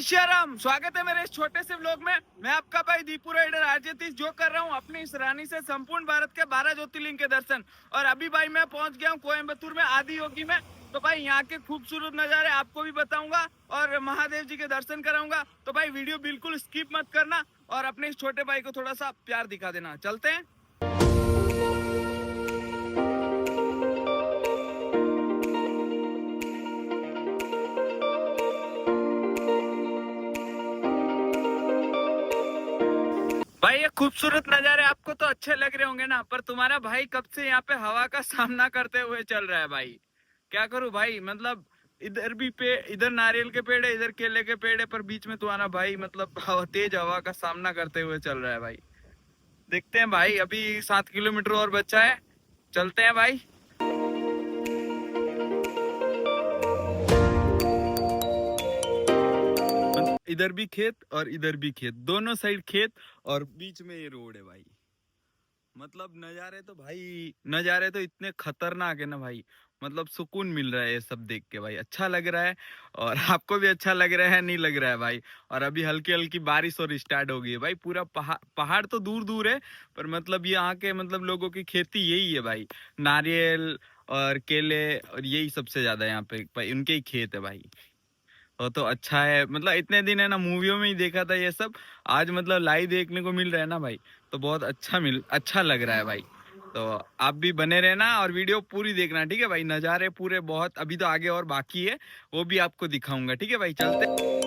श्याराम, स्वागत है मेरे इस छोटे से व्लॉग में। मैं आपका भाई दीपू राइडर आरजे30 जो कर रहा हूँ अपनी इस रानी से संपूर्ण भारत के 12 ज्योतिर्लिंग के दर्शन। और अभी भाई मैं पहुंच गया हूँ कोयम्बतूर में आदि योगी में। तो भाई यहाँ के खूबसूरत नज़ारे आपको भी बताऊंगा और महादेव जी के दर्शन कराऊंगा। तो भाई वीडियो बिल्कुल स्किप मत करना और अपने इस छोटे भाई को थोड़ा सा प्यार दिखा देना। चलते हैं। भाई ये खूबसूरत नज़ारे आपको तो अच्छे लग रहे होंगे ना, पर तुम्हारा भाई कब से यहाँ पे हवा का सामना करते हुए चल रहा है भाई। क्या करूं भाई, मतलब इधर भी इधर नारियल के पेड़ है, इधर केले के पेड़ है, पर बीच में तुम्हारा भाई मतलब तेज हवा का सामना करते हुए चल रहा है भाई। देखते हैं भाई, अभी 7 किलोमीटर और बचा है, चलते हैं भाई। इधर भी खेत और इधर भी खेत, दोनों साइड खेत और बीच में ये रोड है भाई। मतलब नज़ारे तो इतने खतरनाक है ना भाई। मतलब सुकून मिल रहा है ये सब देख के भाई, अच्छा लग रहा है। और आपको भी अच्छा लग रहा है नहीं लग रहा है भाई। और अभी हल्की हल्की बारिश और स्टार्ट हो गई है भाई। पूरा पहाड़ तो दूर दूर है, पर मतलब यहाँ के मतलब लोगों की खेती यही है भाई। नारियल और केले और यही सबसे ज्यादा यहाँ पे भाई, उनके ही खेत है भाई। वो तो अच्छा है, मतलब इतने दिन है ना मूवियों में ही देखा था ये सब, आज मतलब लाइव देखने को मिल रहा है ना भाई। तो बहुत अच्छा लग रहा है भाई। तो आप भी बने रहना और वीडियो पूरी देखना, ठीक है भाई। नज़ारे पूरे बहुत अभी तो आगे और बाकी है, वो भी आपको दिखाऊंगा, ठीक है भाई। चलते।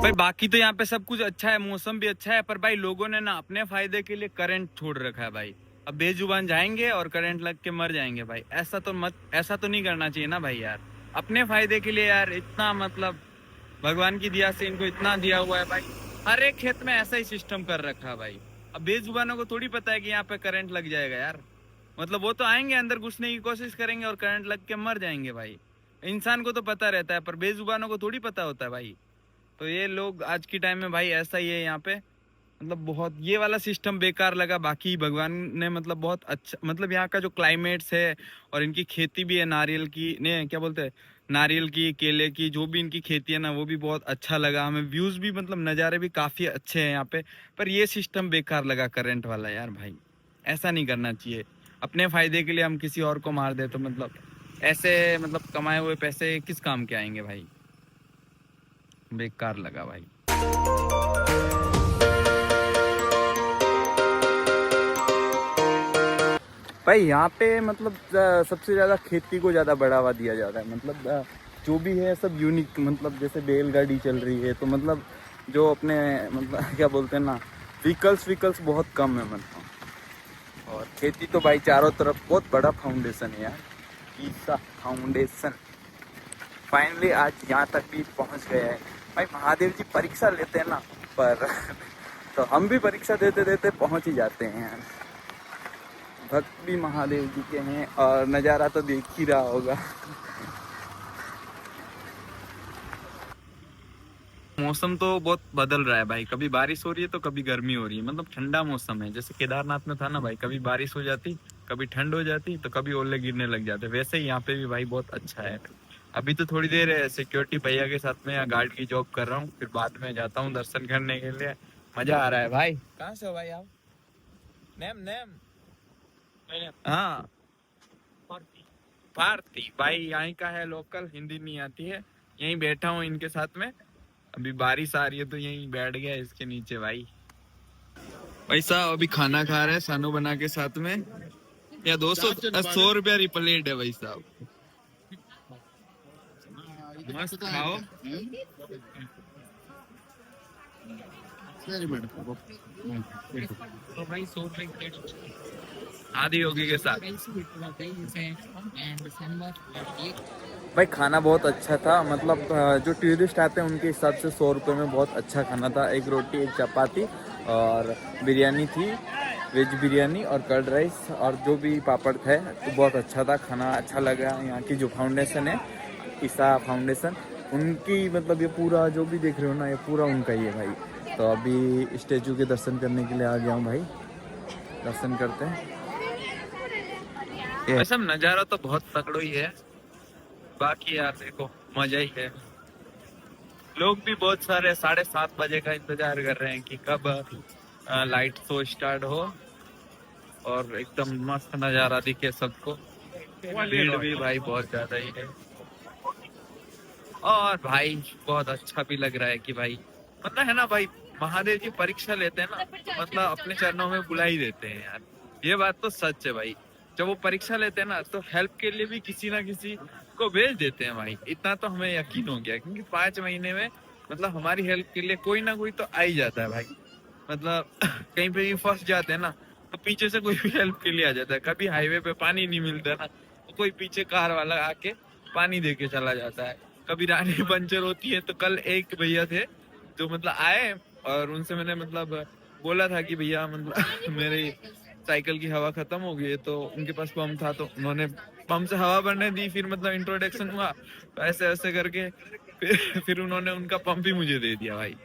भाई बाकी तो यहाँ पे सब कुछ अच्छा है, मौसम भी अच्छा है, पर भाई लोगों ने ना अपने फायदे के लिए करंट छोड़ रखा है भाई। अब बेजुबान जाएंगे और करंट लग के मर जाएंगे भाई। ऐसा तो नहीं करना चाहिए ना भाई यार। अपने फायदे के लिए यार इतना मतलब भगवान की दिया से इनको इतना दिया हुआ है भाई। हर एक खेत में ऐसा ही सिस्टम कर रखा है भाई। अब बेजुबानों को थोड़ी पता है कि यहाँ पे करंट लग जाएगा यार। मतलब वो तो आएंगे अंदर घुसने की कोशिश करेंगे और करंट लग के मर जाएंगे भाई। इंसान को तो पता रहता है, पर बेजुबानों को थोड़ी पता होता है भाई। तो ये लोग आज की टाइम में भाई ऐसा ही है यहाँ पे। मतलब बहुत ये वाला सिस्टम बेकार लगा। बाकी भगवान ने मतलब बहुत अच्छा, मतलब यहाँ का जो क्लाइमेट्स है और इनकी खेती भी है नारियल की, ने क्या बोलते हैं, नारियल की, केले की, जो भी इनकी खेती है ना, वो भी बहुत अच्छा लगा हमें। व्यूज भी मतलब नज़ारे भी काफी अच्छे हैं यहाँ पे। पर ये सिस्टम बेकार लगा करंट वाला यार भाई। ऐसा नहीं करना चाहिए। अपने फायदे के लिए हम किसी और को मार दे तो मतलब ऐसे मतलब कमाए हुए पैसे किस काम के आएंगे भाई। बेकार लगा भाई। भाई यहाँ पे मतलब सबसे ज्यादा खेती को ज्यादा बढ़ावा दिया जा रहा है। मतलब जो भी है सब यूनिक, मतलब जैसे बैलगाड़ी चल रही है, तो मतलब जो अपने मतलब क्या बोलते हैं ना, व्हीकल्स बहुत कम है मतलब। और खेती तो भाई चारों तरफ बहुत बड़ा फाउंडेशन है यार, ईसा फाउंडेशन। फाइनली आज यहाँ तक भी पहुँच गए हैं भाई। महादेव जी परीक्षा लेते हैं ना, पर तो हम भी परीक्षा देते देते पहुँच ही जाते हैं यार। भक्त भी महादेव जी के हैं और नज़ारा तो देख ही रहा होगा। मौसम तो बहुत बदल रहा है भाई, कभी बारिश हो रही है तो कभी गर्मी हो रही है। मतलब ठंडा मौसम है, जैसे केदारनाथ में था ना भाई, कभी बारिश हो जाती, कभी ठंड हो जाती, तो कभी ओले गिरने लग जाते। वैसे ही यहाँ पे भी भाई बहुत अच्छा है। अभी तो थोड़ी देर सिक्योरिटी भैया के साथ में या गार्ड की जॉब कर रहा हूँ, फिर बाद में जाता हूँ दर्शन करने के लिए। मजा आ रहा है भाई। कहाँ से हो भाई आप? नेम नेम हाँ, भारती भाई यहीं का है, लोकल, हिंदी नहीं आती है। यहीं बैठा हूँ इनके साथ में। अभी बारिश आ रही है तो यहीं बैठ गया इसके नीचे भाई। भाई साहब अभी खाना खा रहे हैं सानू बना के साथ में। या 100 रुपया प्लेट है भाई साहब। मस्त खाओ। तो भाई 100 रुपए प्लेट आदि योगी के साथ। भाई खाना बहुत अच्छा था। मतलब जो टूरिस्ट आते हैं उनके हिसाब से 100 रुपये में बहुत अच्छा खाना था। एक रोटी, एक चपाती और बिरयानी थी। वेज बिरयानी और कर्ड राइस और जो भी पापड़ थे तो बहुत अच्छा था, खाना अच्छा लगा। यहाँ की जो फाउंडेशन है, ईसा फाउंडेशन, उनकी मतलब ये पूरा जो भी देख रहे हो ना, ये पूरा उनका ही है भाई। तो अभी स्टेचू के दर्शन करने के लिए आ गया हूँ भाई, दर्शन करते हैं। ये सब नज़ारा तो बहुत तगड़ो ही है, बाकी यार देखो मजा ही है। लोग भी बहुत सारे 7:30 बजे का इंतजार कर रहे हैं कि कब लाइट शो स्टार्ट हो और एकदम मस्त नज़ारा दिखे सबको। भीड़ भी भाई बहुत ज्यादा ही है और भाई बहुत अच्छा भी लग रहा है कि भाई मतलब है ना भाई, महादेव जी परीक्षा लेते हैं ना, तो मतलब अपने चरणों में बुला ही देते हैं यार। ये बात तो सच है भाई, जब वो परीक्षा लेते हैं ना तो हेल्प के लिए भी किसी ना किसी को भेज देते हैं भाई। इतना तो हमें यकीन हो गया, क्योंकि 5 महीने में मतलब हमारी हेल्प के लिए कोई ना कोई तो आ ही जाता है भाई। मतलब कहीं पे भी फंस जाते हैं ना, तो पीछे से कोई भी हेल्प के लिए आ जाता है। कभी हाईवे पे पानी नहीं मिलता ना, तो कोई पीछे कार वाला आके पानी दे के चला जाता है। कभी रानी पंचर होती है, तो कल एक भैया थे जो मतलब आए और उनसे मैंने मतलब बोला था कि भैया मतलब मेरी साइकिल की हवा खत्म हो गई है, तो उनके पास पंप था तो उन्होंने पंप से हवा भरने दी। फिर मतलब इंट्रोडक्शन हुआ, तो ऐसे ऐसे करके फिर उन्होंने उनका पंप ही मुझे दे दिया भाई।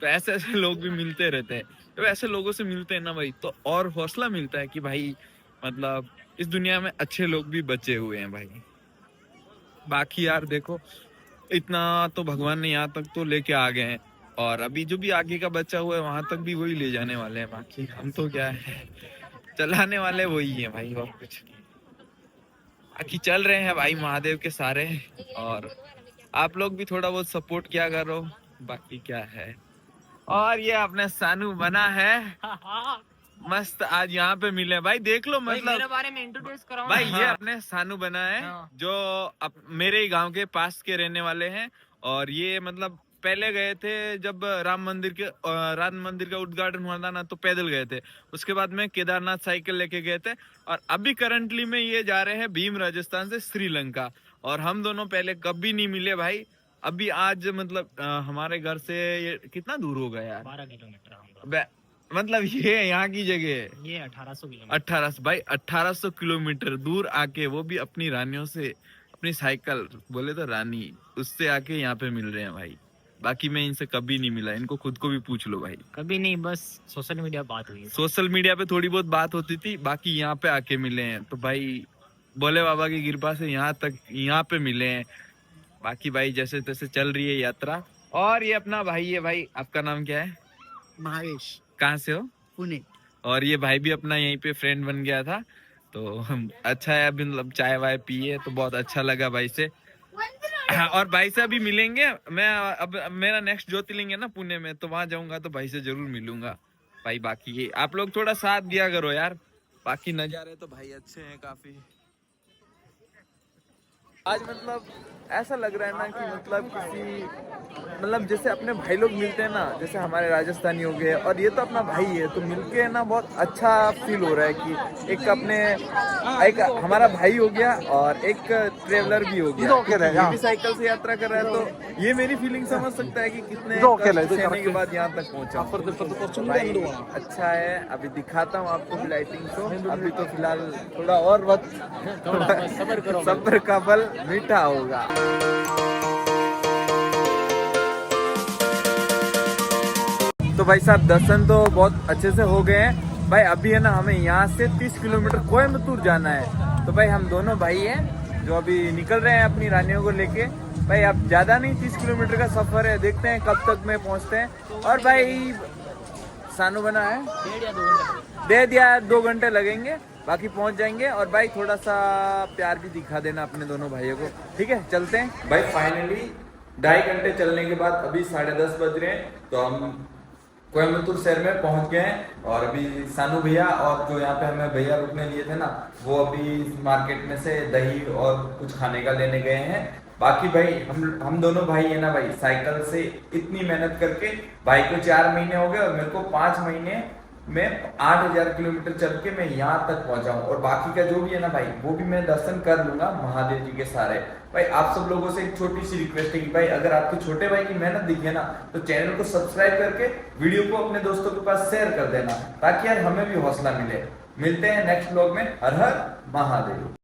तो ऐसे ऐसे लोग भी मिलते रहते हैं। तो ऐसे लोगों से मिलते हैं ना भाई, तो और हौसला मिलता है कि भाई मतलब इस दुनिया में अच्छे लोग भी बचे हुए हैं भाई। बाकी यार देखो, इतना तो भगवान ने यहाँ तक तो लेके आ गए हैं, और अभी जो भी आगे का बचा हुआ है वहां तक भी वही ले जाने वाले हैं। बाकी हम तो क्या है, चलाने वाले वही है भाई, और कुछ नहीं। बाकी चल रहे हैं भाई महादेव के सारे, और आप लोग भी थोड़ा बहुत सपोर्ट किया करो। बाकी क्या है। और ये अपने सानू बना है मस्त, आज यहाँ पे मिले भाई, देख लो मतलब मेरे बारे में इंट्रोड्यूस कराओ भाई। हाँ। ये अपने सानू बना है जो मेरे ही गांव के पास के रहने वाले हैं। और ये मतलब पहले गए थे जब राम मंदिर का उद्घाटन हुआ था ना, तो पैदल गए थे। उसके बाद में केदारनाथ साइकिल लेके गए थे, और अभी करंटली में ये जा रहे हैं भीम राजस्थान से श्रीलंका। और हम दोनों पहले कभी नहीं मिले भाई। अभी आज मतलब हमारे घर से ये कितना दूर होगा यार, 12 किलोमीटर मतलब ये यहाँ की जगह है। ये 1800 किलोमीटर 1800 भाई, 1800 किलोमीटर दूर आके, वो भी अपनी रानियों से, अपनी साइकिल बोले तो रानी, उससे आके यहाँ पे मिल रहे हैं भाई। बाकी मैं इनसे कभी नहीं मिला, इनको खुद को भी पूछ लो भाई। कभी नहीं, बस सोशल मीडिया बात हुई है। सोशल मीडिया पे थोड़ी बहुत बात होती थी, बाकी यहाँ पे आके मिले हैं। तो भाई भोले बाबा की कृपा से यहाँ पे मिले हैं। बाकी भाई जैसे तैसे चल रही है यात्रा। और ये अपना भाई है भाई, आपका नाम क्या है? महेश। कहाँ से हो? पुणे। और ये भाई भी अपना यहीं पे फ्रेंड बन गया था, तो हम अच्छा है अभी मतलब चाय वाय पिए तो बहुत अच्छा लगा भाई से। और भाई से अभी मिलेंगे। मैं अब मेरा नेक्स्ट ज्योतिर्लिंग है ना पुणे में, तो वहां जाऊंगा तो भाई से जरूर मिलूंगा भाई। बाकी ये आप लोग थोड़ा साथ दिया करो यार। बाकी नजारे तो भाई अच्छे हैं काफी। आज मतलब ऐसा लग रहा है ना कि मतलब जैसे अपने भाई लोग मिलते हैं ना, जैसे हमारे राजस्थानी हो गए, और ये तो अपना भाई है, तो मिलके ना बहुत अच्छा फील हो रहा है कि एक हमारा भाई हो गया और एक ट्रेवलर भी हो गया। ये भी साइकिल से यात्रा कर रहा है, तो ये मेरी फीलिंग समझ सकता है कि कितने सहने के बाद यहाँ तक पहुँचा। भाई अच्छा है। अभी दिखाता हूँ आपको लाइटिंग शो। अभी तो फिलहाल थोड़ा और वक्त, सब्र का फल मीठा होगा। तो भाई साहब दर्शन तो बहुत अच्छे से हो गए हैं भाई। अभी है ना हमें यहाँ से 30 किलोमीटर कोयम्बतूर जाना है। तो भाई हम दोनों भाई हैं जो अभी निकल रहे हैं अपनी रानियों को लेके। भाई अब ज्यादा नहीं, 30 किलोमीटर का सफर है, देखते हैं कब तक में पहुँचते हैं। और भाई सानू बना है, दे दिया 2 घंटे लगेंगे, बाकी पहुंच जाएंगे। और भाई थोड़ा सा प्यार भी दिखा देना अपने दोनों भाइयों को, ठीक है? चलते हैं भाई। फाइनली 2.5 घंटे चलने के बाद अभी 10:30 बज रहे हैं, तो हम कोयम्बतूर शहर में पहुंच गए हैं। और अभी सानू भैया और जो यहाँ पे हमें भैया रुकने लिए थे ना, वो अभी मार्केट में से दही और कुछ खाने का लेने गए हैं। बाकी भाई हम दोनों भाई है ना भाई, साइकिल से इतनी मेहनत करके भाई को 4 महीने हो गए और मेरे को 5 महीने मैं 8,000 किलोमीटर चल के मैं यहाँ तक पहुंचा हूँ, और बाकी का जो भी है ना भाई वो भी मैं दर्शन कर लूंगा महादेव जी के सारे। भाई आप सब लोगों से एक छोटी सी रिक्वेस्ट है कि भाई अगर आपके छोटे भाई की मेहनत दिखे ना तो चैनल को सब्सक्राइब करके वीडियो को अपने दोस्तों के पास शेयर कर देना, ताकि यार हमें भी हौसला मिले। मिलते हैं नेक्स्ट व्लॉग में। हर हर महादेव।